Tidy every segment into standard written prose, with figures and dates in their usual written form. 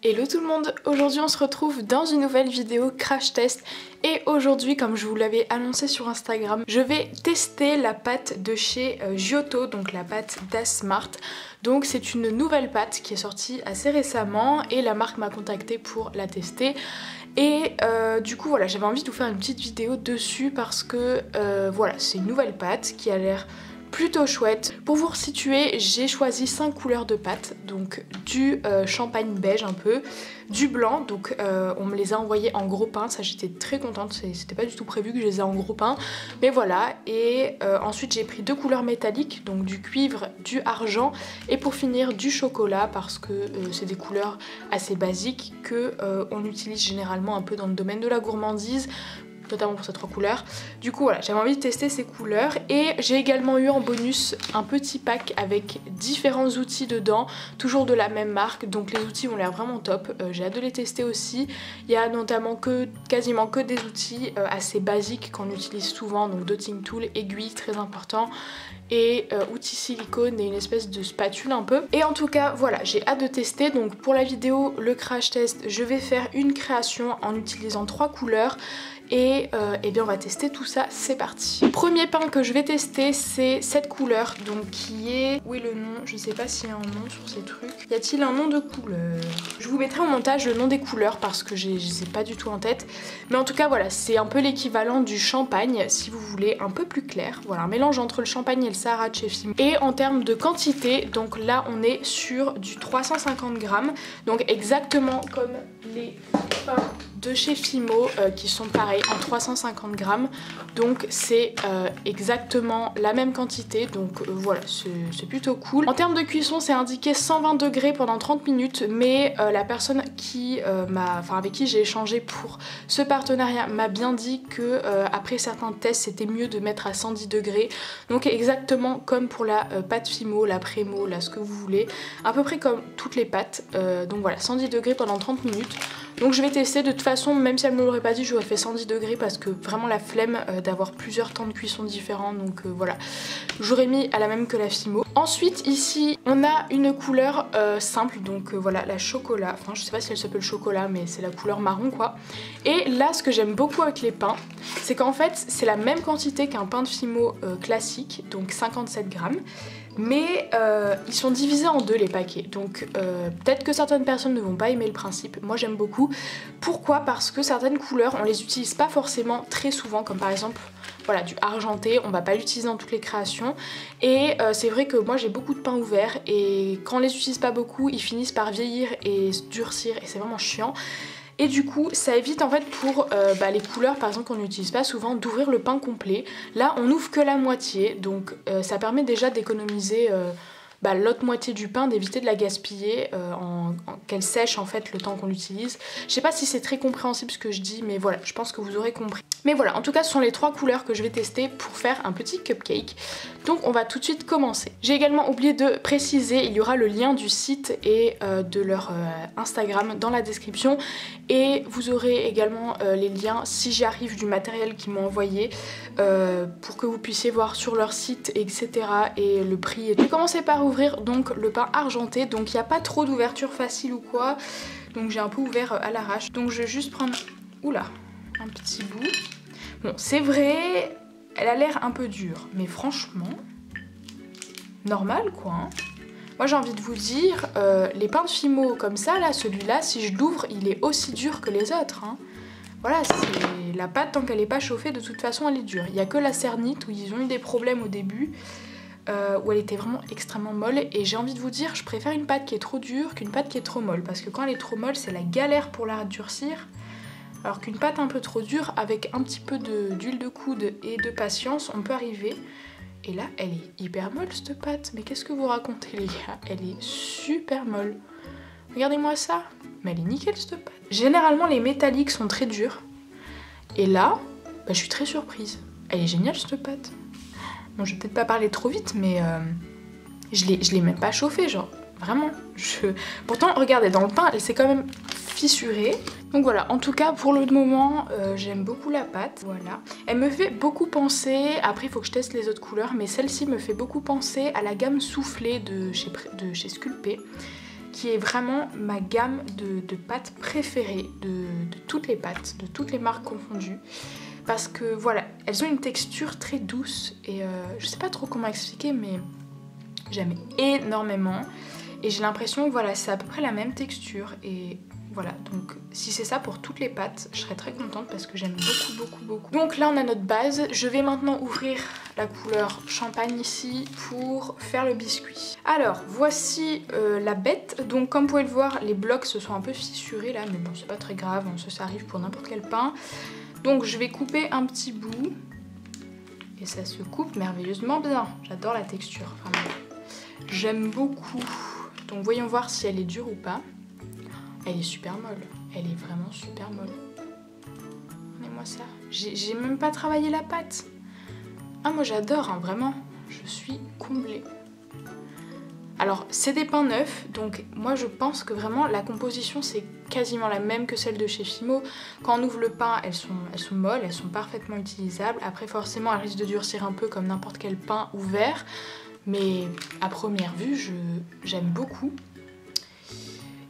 Hello tout le monde, aujourd'hui on se retrouve dans une nouvelle vidéo crash test et aujourd'hui, comme je vous l'avais annoncé sur Instagram, je vais tester la pâte de chez Giotto, donc la pâte d'Asmart. Donc c'est une nouvelle pâte qui est sortie assez récemment et la marque m'a contactée pour la tester. Et du coup voilà, j'avais envie de vous faire une petite vidéo dessus parce que voilà, c'est une nouvelle pâte qui a l'air plutôt chouette. Pour vous resituer, j'ai choisi 5 couleurs de pâte, donc du champagne beige un peu, du blanc, donc on me les a envoyés en gros pain, ça j'étais très contente, c'était pas du tout prévu que je les ai en gros pain, mais voilà. Et ensuite j'ai pris 2 couleurs métalliques, donc du cuivre, du argent et pour finir du chocolat parce que c'est des couleurs assez basiques que on utilise généralement un peu dans le domaine de la gourmandise, notamment pour ces 3 couleurs. Du coup voilà, j'avais envie de tester ces couleurs et j'ai également eu en bonus un petit pack avec différents outils dedans, toujours de la même marque, donc les outils ont l'air vraiment top, j'ai hâte de les tester aussi. Il y a notamment quasiment que des outils assez basiques qu'on utilise souvent, donc dotting tool, aiguille très important, et outils silicone et une espèce de spatule un peu. Et en tout cas voilà, j'ai hâte de tester. Donc pour la vidéo, le crash test, je vais faire une création en utilisant 3 couleurs et eh bien on va tester tout ça, c'est parti. Le premier pain que je vais tester, c'est cette couleur, donc qui est... Où est le nom? Je sais pas s'il y a un nom sur ces trucs. Y a-t-il un nom de couleur? Je vous mettrai au montage le nom des couleurs parce que je les ai pas du tout en tête. Mais en tout cas voilà, c'est un peu l'équivalent du champagne, si vous voulez, un peu plus clair. Voilà, un mélange entre le champagne et le Sahara de chez Fimo. Et en termes de quantité, donc là on est sur du 350 grammes, donc exactement comme les pains de chez Fimo qui sont pareils en 350 grammes, donc c'est exactement la même quantité, donc voilà, c'est plutôt cool. En termes de cuisson, c'est indiqué 120 degrés pendant 30 minutes, mais la personne qui avec qui j'ai échangé pour ce partenariat m'a bien dit que après certains tests c'était mieux de mettre à 110 degrés, donc exactement comme pour la pâte Fimo, la Prémo, là ce que vous voulez, à peu près comme toutes les pâtes, donc voilà, 110 degrés pendant 30 minutes. Donc je vais tester, de toute façon, même si elle me l'aurait pas dit, j'aurais fait 110 degrés parce que vraiment la flemme d'avoir plusieurs temps de cuisson différents, donc voilà. J'aurais mis à la même que la Fimo. Ensuite ici on a une couleur simple, donc voilà, la chocolat, enfin je sais pas si elle s'appelle chocolat mais c'est la couleur marron quoi. Et là ce que j'aime beaucoup avec les pains, c'est qu'en fait c'est la même quantité qu'un pain de Fimo classique, donc 57 grammes. Mais ils sont divisés en deux les paquets, donc peut-être que certaines personnes ne vont pas aimer le principe, moi j'aime beaucoup. Pourquoi? Parce que certaines couleurs on les utilise pas forcément très souvent, comme par exemple voilà, du argenté, on va pas l'utiliser dans toutes les créations. Et c'est vrai que moi j'ai beaucoup de pains ouverts et quand on les utilise pas beaucoup, ils finissent par vieillir et se durcir et c'est vraiment chiant. Et du coup ça évite en fait pour les couleurs par exemple qu'on n'utilise pas souvent d'ouvrir le pain complet. Là on ouvre que la moitié, donc ça permet déjà d'économiser l'autre moitié du pain, d'éviter de la gaspiller qu'elle sèche en fait le temps qu'on l'utilise. Je sais pas si c'est très compréhensible ce que je dis, mais voilà, je pense que vous aurez compris. Mais voilà, en tout cas ce sont les 3 couleurs que je vais tester pour faire un petit cupcake. Donc on va tout de suite commencer. J'ai également oublié de préciser, il y aura le lien du site et de leur Instagram dans la description. Et vous aurez également les liens, si j'y arrive, du matériel qu'ils m'ont envoyé pour que vous puissiez voir sur leur site, etc. et le prix. Je vais commencer par ouvrir donc le pain argenté, donc il n'y a pas trop d'ouverture facile ou quoi. Donc j'ai un peu ouvert à l'arrache. Donc je vais juste prendre... Oula, un petit bout. Bon, c'est vrai, elle a l'air un peu dure, mais franchement, normal quoi. Hein. Moi j'ai envie de vous dire, les pains de Fimo comme ça, là, celui-là, si je l'ouvre, il est aussi dur que les autres. Hein. Voilà, c'est la pâte, tant qu'elle n'est pas chauffée, de toute façon elle est dure. Il n'y a que la Cernite où ils ont eu des problèmes au début, où elle était vraiment extrêmement molle. Et j'ai envie de vous dire, je préfère une pâte qui est trop dure qu'une pâte qui est trop molle, parce que quand elle est trop molle, c'est la galère pour la durcir. Alors qu'une pâte un peu trop dure, avec un petit peu d'huile de coude et de patience, on peut arriver. Et là, elle est hyper molle cette pâte. Mais qu'est-ce que vous racontez les gars? Elle est super molle. Regardez-moi ça. Mais elle est nickel cette pâte. Généralement, les métalliques sont très durs. Et là, je suis très surprise. Elle est géniale cette pâte. Bon, je vais peut-être pas parler trop vite, mais je l'ai même pas chauffée, genre. Vraiment. Pourtant, regardez, dans le pain, elle s'est quand même fissurée. Donc voilà, en tout cas pour le moment j'aime beaucoup la pâte, voilà. Elle me fait beaucoup penser, après il faut que je teste les autres couleurs, mais celle-ci me fait beaucoup penser à la gamme soufflée de chez Sculpey, qui est vraiment ma gamme de pâtes préférée, de toutes les pâtes, de toutes les marques confondues. Parce que voilà, elles ont une texture très douce et je sais pas trop comment expliquer, mais j'aime énormément. Et j'ai l'impression que voilà, c'est à peu près la même texture et voilà, donc si c'est ça pour toutes les pâtes, je serais très contente parce que j'aime beaucoup. Donc là on a notre base, je vais maintenant ouvrir la couleur champagne ici pour faire le biscuit. Alors voici la bête, donc comme vous pouvez le voir, les blocs se sont un peu fissurés là, mais bon c'est pas très grave, ça arrive pour n'importe quel pain. Donc je vais couper un petit bout et ça se coupe merveilleusement bien, j'adore la texture, vraiment. J'aime beaucoup, donc voyons voir si elle est dure ou pas. Elle est super molle, elle est vraiment super molle. Regardez-moi ça, j'ai même pas travaillé la pâte. Ah moi j'adore, hein, vraiment, je suis comblée. Alors c'est des pains neufs, donc moi je pense que vraiment la composition c'est quasiment la même que celle de chez Fimo. Quand on ouvre le pain, elles sont molles, elles sont parfaitement utilisables. Après forcément elles risquent de durcir un peu comme n'importe quel pain ouvert. Mais à première vue, j'aime beaucoup.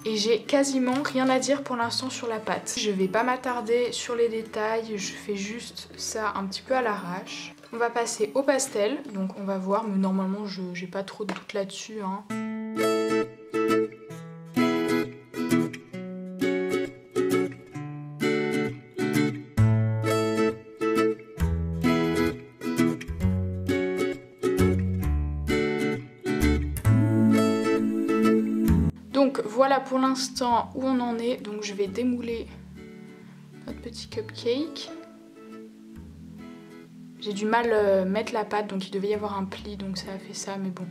Et j'ai quasiment rien à dire pour l'instant sur la pâte. Je vais pas m'attarder sur les détails, je fais juste ça un petit peu à l'arrache. On va passer au pastel, donc on va voir, mais normalement j'ai pas trop de doute là-dessus, hein. Donc voilà pour l'instant où on en est, donc je vais démouler notre petit cupcake. J'ai du mal mettre la pâte, donc il devait y avoir un pli, donc ça a fait ça, mais bon,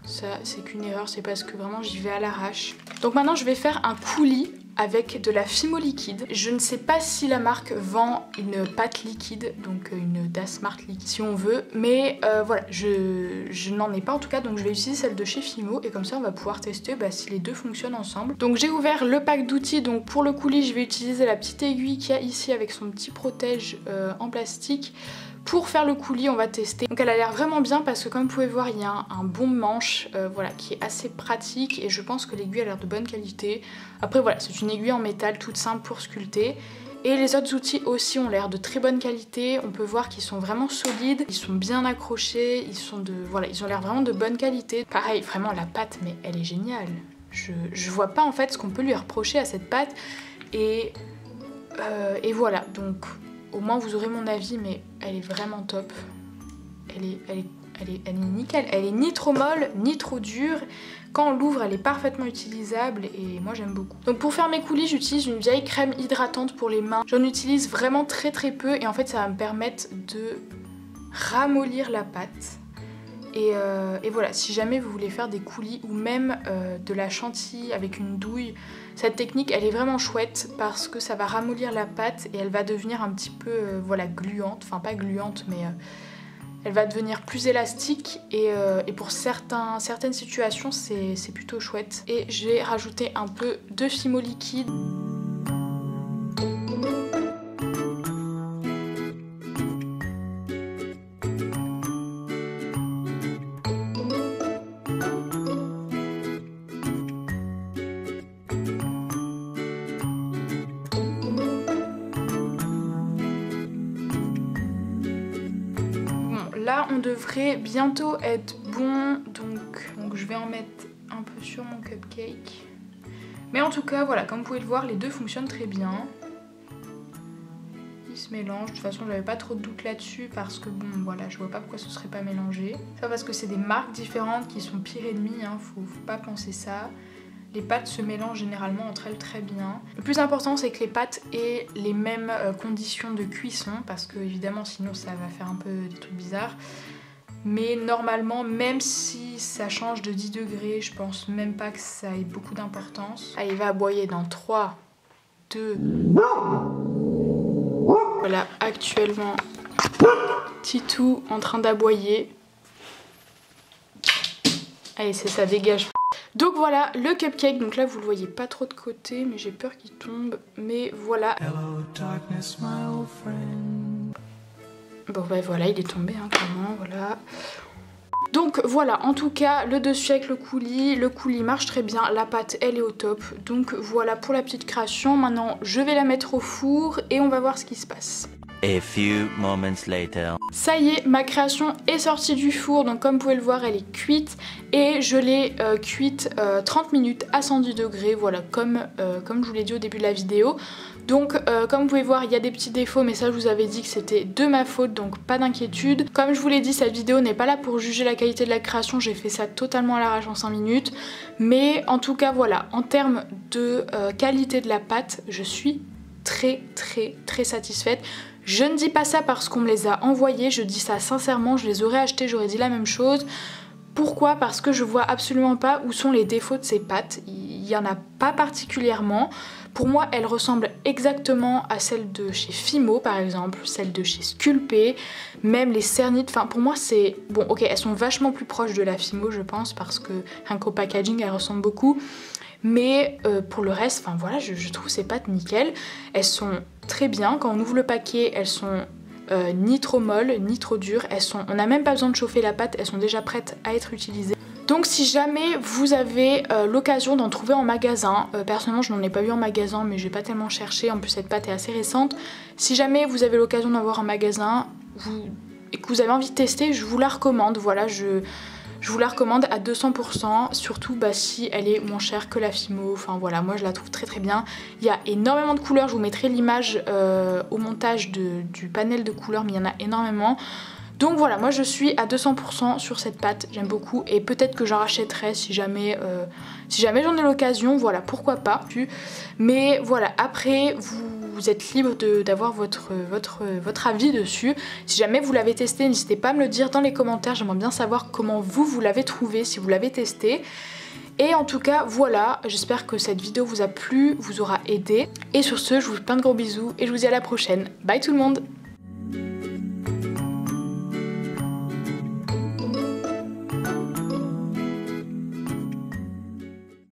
ça c'est qu'une erreur, c'est parce que vraiment j'y vais à l'arrache. Donc maintenant je vais faire un coulis avec de la Fimo liquide. Je ne sais pas si la marque vend une pâte liquide, donc une Das Smart liquide si on veut, mais voilà, je n'en ai pas en tout cas, donc je vais utiliser celle de chez Fimo et comme ça on va pouvoir tester si les deux fonctionnent ensemble. Donc j'ai ouvert le pack d'outils, donc pour le coulis je vais utiliser la petite aiguille qu'il y a ici avec son petit protège en plastique. Pour faire le coulis, on va tester. Donc elle a l'air vraiment bien parce que comme vous pouvez voir, il y a un bon manche voilà, qui est assez pratique et je pense que l'aiguille a l'air de bonne qualité. Après voilà, c'est une aiguille en métal toute simple pour sculpter. Et les autres outils aussi ont l'air de très bonne qualité. On peut voir qu'ils sont vraiment solides, ils sont bien accrochés, ils ont l'air vraiment de bonne qualité. Pareil, vraiment la pâte, mais elle est géniale. Je vois pas en fait ce qu'on peut lui reprocher à cette pâte. Et voilà, donc au moins vous aurez mon avis, mais elle est vraiment top. Elle est nickel. Elle est ni trop molle, ni trop dure. Quand on l'ouvre, elle est parfaitement utilisable et moi j'aime beaucoup. Donc pour faire mes coulis, j'utilise une vieille crème hydratante pour les mains. J'en utilise vraiment très peu et en fait ça va me permettre de ramollir la pâte. Et voilà, si jamais vous voulez faire des coulis ou même de la chantilly avec une douille, cette technique elle est vraiment chouette parce que ça va ramollir la pâte et elle va devenir un petit peu voilà, gluante, enfin pas gluante mais elle va devenir plus élastique et pour certaines situations c'est plutôt chouette. Et j'ai rajouté un peu de Fimo liquide. Là on devrait bientôt être bon, donc je vais en mettre un peu sur mon cupcake. Mais en tout cas voilà, comme vous pouvez le voir, les deux fonctionnent très bien. Ils se mélangent, de toute façon j'avais pas trop de doute là-dessus parce que bon voilà, je vois pas pourquoi ce serait pas mélangé. Ça parce que c'est des marques différentes qui sont pire ennemies, hein, faut pas penser ça. Les pâtes se mélangent généralement entre elles très bien. Le plus important c'est que les pâtes aient les mêmes conditions de cuisson parce que évidemment sinon ça va faire un peu des trucs bizarres. Mais normalement, même si ça change de 10 degrés, je pense même pas que ça ait beaucoup d'importance. Allez, il va aboyer dans 3, 2... Voilà, actuellement, Titou en train d'aboyer. Allez, c'est ça, dégage. Donc voilà, le cupcake, donc là vous le voyez pas trop de côté, mais j'ai peur qu'il tombe, mais voilà. Hello, darkness, my old friend. Bon bah voilà, il est tombé, hein, clairement, voilà. Donc voilà, en tout cas le dessus avec le coulis marche très bien, la pâte elle est au top. Donc voilà pour la petite création. Maintenant je vais la mettre au four et on va voir ce qui se passe. A few moments later. Ça y est, ma création est sortie du four, donc comme vous pouvez le voir elle est cuite et je l'ai cuite 30 minutes à 110 degrés, voilà comme je vous l'ai dit au début de la vidéo. Donc comme vous pouvez voir il y a des petits défauts, mais ça je vous avais dit que c'était de ma faute, donc pas d'inquiétude. Comme je vous l'ai dit, cette vidéo n'est pas là pour juger la qualité de la création, j'ai fait ça totalement à l'arrache en 5 minutes. Mais en tout cas voilà, en termes de qualité de la pâte, je suis très satisfaite. Je ne dis pas ça parce qu'on me les a envoyés, je dis ça sincèrement, je les aurais achetés, j'aurais dit la même chose. Pourquoi? Parce que je vois absolument pas où sont les défauts de ces pâtes, il n'y en a pas particulièrement. Pour moi, elles ressemblent exactement à celles de chez Fimo par exemple, celles de chez Sculpey, même les cernites, enfin pour moi c'est... Bon ok, elles sont vachement plus proches de la Fimo je pense, parce que rien qu'au packaging elles ressemblent beaucoup. Mais pour le reste, enfin voilà, je trouve ces pâtes nickel. Elles sont très bien, quand on ouvre le paquet, elles sont ni trop molles, ni trop dures. On n'a même pas besoin de chauffer la pâte, elles sont déjà prêtes à être utilisées. Donc si jamais vous avez l'occasion d'en trouver en magasin, personnellement je n'en ai pas vu en magasin mais j'ai pas tellement cherché, en plus cette pâte est assez récente. Si jamais vous avez l'occasion d'en voir en magasin et que vous avez envie de tester, je vous la recommande, voilà, je vous la recommande à 200%, surtout si elle est moins chère que la Fimo, enfin voilà, moi je la trouve très bien. Il y a énormément de couleurs, je vous mettrai l'image au montage du panel de couleurs, mais il y en a énormément. Donc voilà, moi je suis à 200% sur cette pâte, j'aime beaucoup et peut-être que j'en rachèterai si jamais j'en ai l'occasion, voilà, pourquoi pas. Mais voilà, après vous êtes libre d'avoir votre avis dessus. Si jamais vous l'avez testé, n'hésitez pas à me le dire dans les commentaires, j'aimerais bien savoir comment vous l'avez trouvé, si vous l'avez testé. Et en tout cas voilà, j'espère que cette vidéo vous a plu, vous aura aidé. Et sur ce, je vous fais plein de gros bisous et je vous dis à la prochaine. Bye tout le monde!